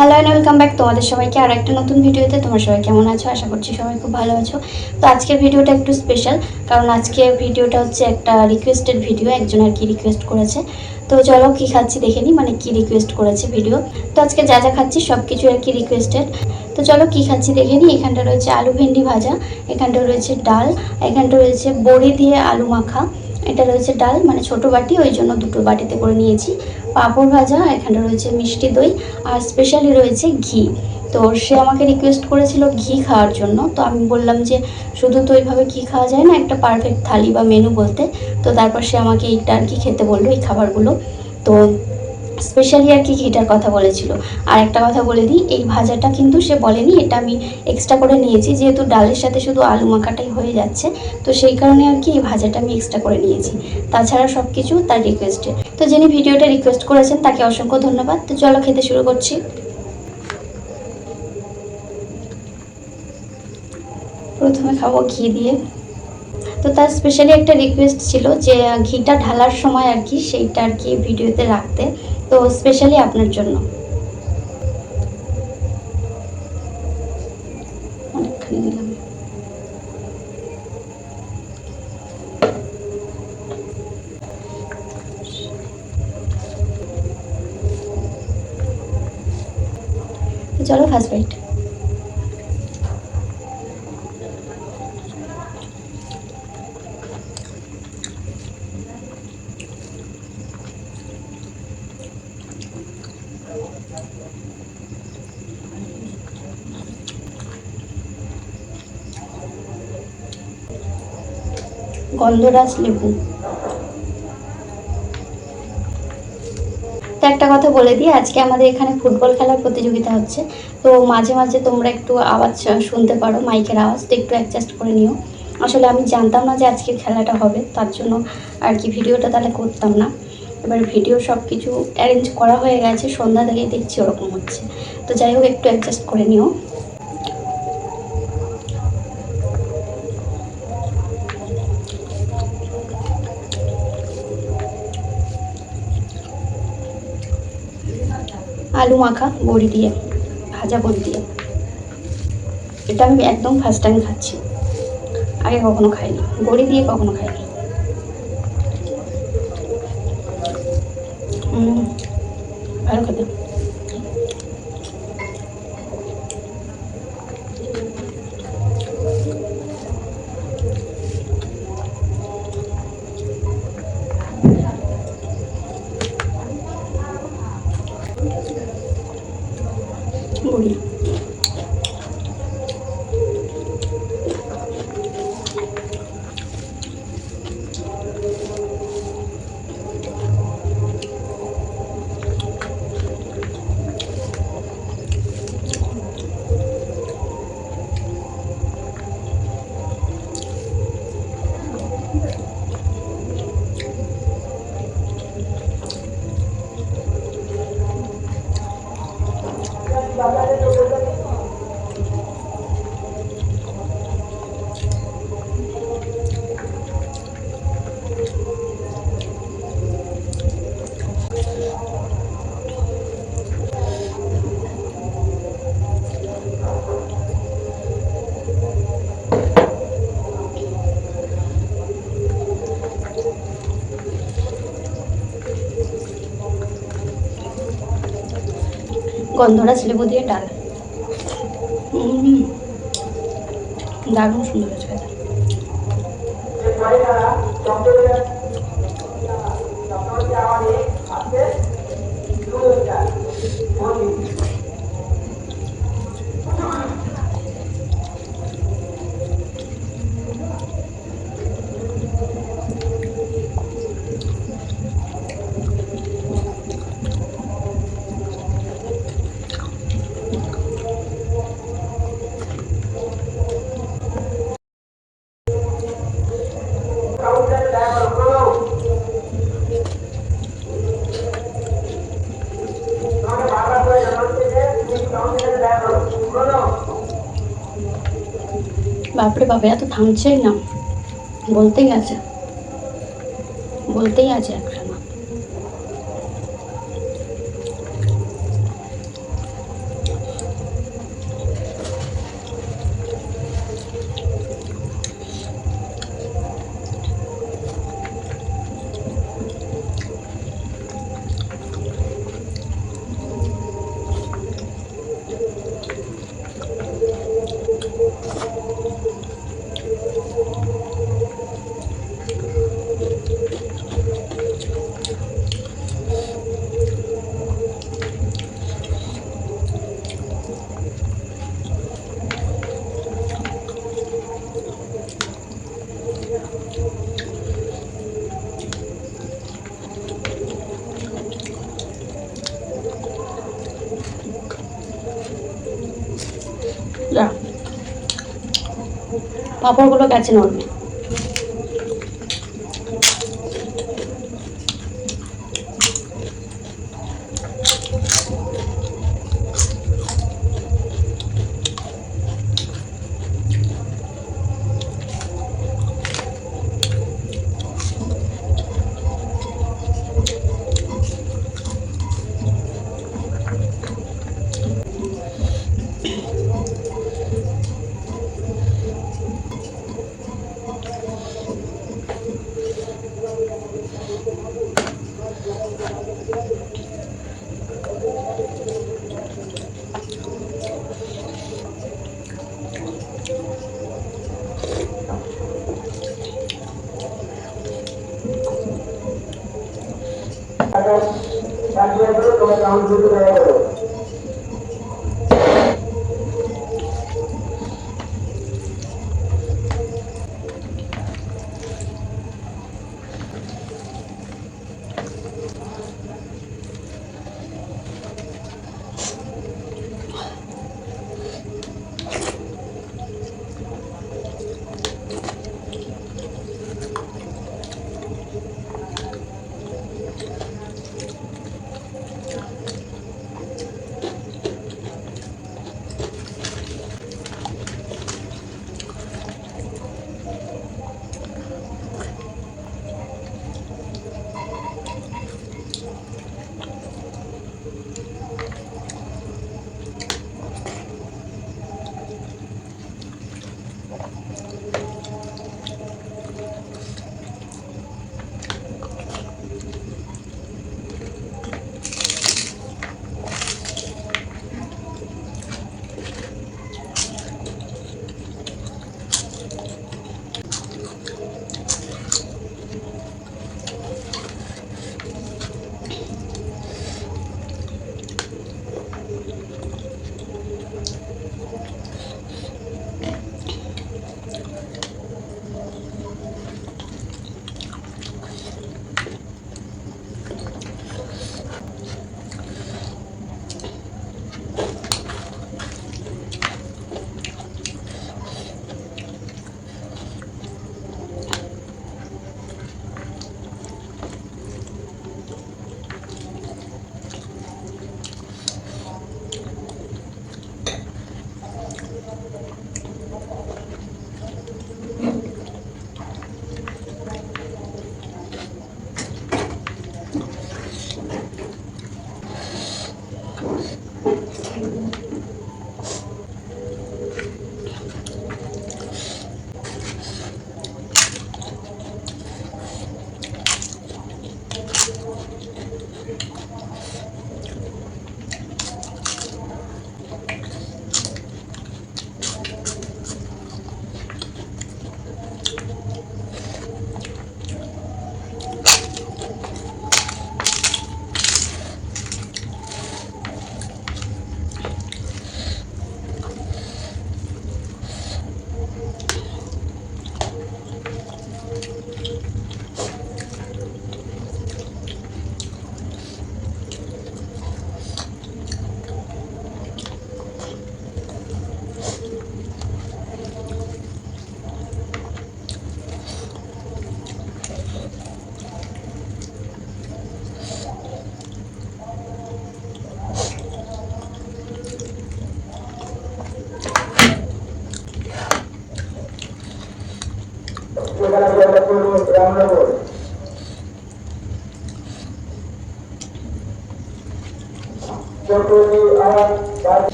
Hello and welcome back তোমাদের সবাইকে আর একটা নতুন ভিডিওতে। তোমার সবাই কেমন আছো? আশা করছি সবাই খুব ভালো আছো। তো আজকের ভিডিওটা একটু স্পেশাল, কারণ আজকের ভিডিওটা হচ্ছে একটা রিকোয়েস্টেড ভিডিও। একজন আর কি রিকোয়েস্ট করেছে। তো চলো কী খাচ্ছি দেখে নিই, মানে কী রিকোয়েস্ট করেছে ভিডিও। তো আজকে যা যা খাচ্ছি সব কিছু আর কি রিকোয়েস্টেড। তো চলো কী খাচ্ছি দেখে নিই। এখানটা রয়েছে আলু ভেন্ডি ভাজা, এখানটা রয়েছে ডাল, এখানটা রয়েছে বড়ি দিয়ে আলু মাখা, এটা রয়েছে ডাল, মানে ছোটো বাটি, ওই জন্য দুটো বাটিতে করে নিয়েছি। পাঁপড় ভাজা, এখানে রয়েছে মিষ্টি দই, আর স্পেশালি রয়েছে ঘি। তো সে আমাকে রিকোয়েস্ট করেছিল ঘি খাওয়ার জন্য। তো আমি বললাম যে শুধু তো এইভাবে ঘি খাওয়া যায় না, একটা পারফেক্ট থালি বা মেনু বলতে। তো তারপর সে আমাকে এইটা আর কি খেতে বললো, এই খাবারগুলো। তো স্পেশালি আর কি ঘিটার কথা বলেছিল। আর একটা কথা বলে দিই, এই ভাজাটা কিন্তু সে বলেনি, এটা আমি এক্সট্রা করে নিয়েছি, যেহেতু ডালের সাথে শুধু আলু মাখাটাই হয়ে যাচ্ছে। তো সেই কারণে আর কি এই ভাজাটা আমি এক্সট্রা করে নিয়েছি। তাছাড়া সব কিছু তার রিকোয়েস্টে। তো যিনি ভিডিওটা রিকোয়েস্ট করেছেন তাকে অসংখ্য ধন্যবাদ। তো চলো খেতে শুরু করছি। প্রথমে খাবো ঘি দিয়ে। তো তার স্পেশালি একটা রিকোয়েস্ট ছিল যে ঘিটা ঢালার সময় আর কি সেইটা আর কি ভিডিওতে রাখতে। তো স্পেশালি আপনার জন্য অনেকখানি নিলাম। চলো ফার্স্ট বাইট। গন্ধরাজ লেবু। তো একটা কথা বলে দিই, আজকে আমাদের এখানে ফুটবল খেলার প্রতিযোগিতা হচ্ছে। তো মাঝে মাঝে তোমরা একটু আওয়াজ শুনতে পারো, মাইকের আওয়াজ, তো একটু অ্যাডজাস্ট করে নিও। আসলে আমি জানতাম না যে আজকের খেলাটা হবে, তার জন্য আর কি ভিডিওটা তাহলে করতাম না। এবার ভিডিও সব কিছু অ্যারেঞ্জ করা হয়ে গেছে, সন্ধ্যা থেকেই দেখছি ওরকম হচ্ছে। তো যাই হোক, একটু অ্যাডজাস্ট করে নিও। আলু মাখা বড়ি দিয়ে, ভাজা বড়ি দিয়ে, এটা আমি একদম ফার্স্ট টাইম খাচ্ছি, আগে কখনো খাইনি, বড়ি দিয়ে কখনো খাইনি। ভালো খেতে। বড়ি গন্ধরাজ লেবু দিয়ে ডাল, দারুণ সুন্দর হয়েছে খেতে। বাপরে বাবা, এত থামছেই না, বলতেই আছে, বলতেই আছে একখানা। যা পাঁপড়গুলো কাছে নড়বে।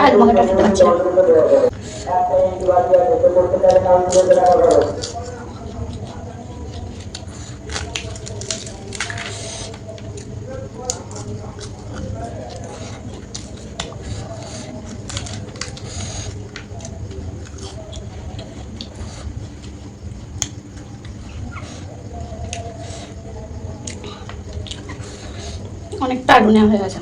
আলু মাখাটা খেতে পারছি না। অনেকটা আলু নেওয়া হয়ে গেছে।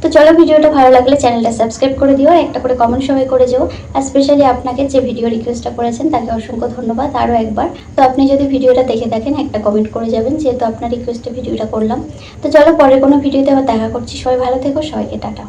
তো চলো, ভিডিওটা ভালো লাগলে চ্যানেলটা সাবস্ক্রাইব করে দিও, আর একটা করে কমেন্ট সবাই করে যাও। আর স্পেশালি আপনাকে যে ভিডিও রিকোয়েস্টটা করেছেন তাকে অসংখ্য ধন্যবাদ আরও একবার। তো আপনি যদি ভিডিওটা দেখে থাকেন একটা কমেন্ট করে যাবেন, যেহেতু আপনার রিকোয়েস্টে ভিডিওটা করলাম। তো চলো, পরের কোনো ভিডিওতে আবার দেখা করছি। সবাই ভালো থেকো, সবাইকে টাটা।